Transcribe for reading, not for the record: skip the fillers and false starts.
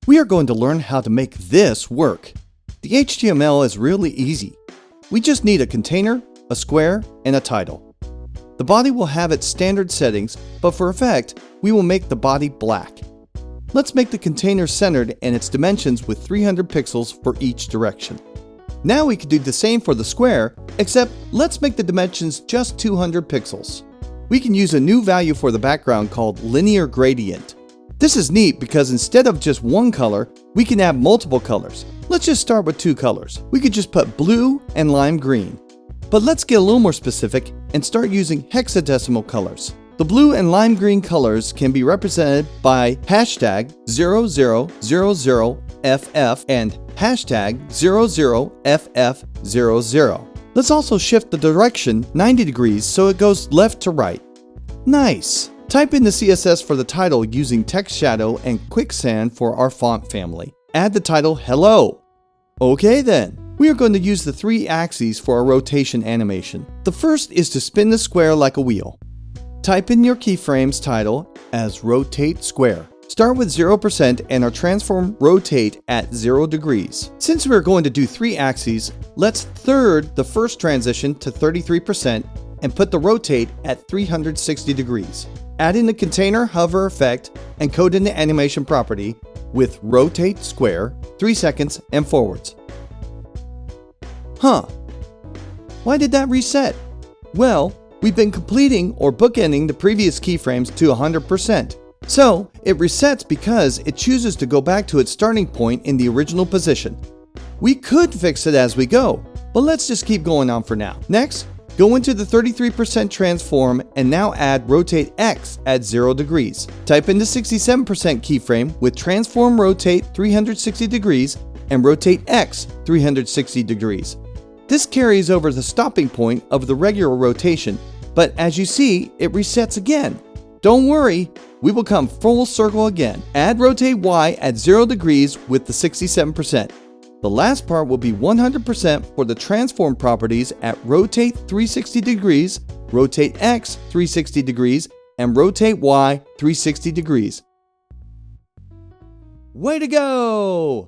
We are going to learn how to make this work. The HTML is really easy. We just need a container, a square, and a title. The body will have its standard settings, but for effect, we will make the body black. Let's make the container centered and its dimensions with 300 pixels for each direction. Now we can do the same for the square, except let's make the dimensions just 200 pixels. We can use a new value for the background called linear gradient. This is neat because instead of just one color, we can add multiple colors. Let's just start with two colors. We could just put blue and lime green. But let's get a little more specific and start using hexadecimal colors. The blue and lime green colors can be represented by hashtag 0000FF and hashtag 00FF00. Let's also shift the direction 90 degrees so it goes left to right. Nice! Type in the CSS for the title using text shadow and quicksand for our font family. Add the title Hello. Okay then, we are going to use the three axes for our rotation animation. The first is to spin the square like a wheel. Type in your keyframe's title as rotate square. Start with 0% and our transform rotate at 0 degrees. Since we're going to do three axes, let's third the first transition to 33% and put the rotate at 360 degrees. Add in the container hover effect and code in the animation property with rotate square, 3 seconds and forwards. Why did that reset? Well, we've been completing or bookending the previous keyframes to 100%. So it resets because it chooses to go back to its starting point in the original position. We could fix it as we go, but let's just keep going on for now. Next, go into the 33% transform and now add rotate X at 0 degrees. Type in the 67% keyframe with transform rotate 360 degrees and rotate X 360 degrees. This carries over the stopping point of the regular rotation, but as you see, it resets again. Don't worry, we will come full circle again. Add rotate Y at 0 degrees with the 67%. The last part will be 100% for the transform properties at rotate 360 degrees, rotate X 360 degrees, and rotate Y 360 degrees. Way to go!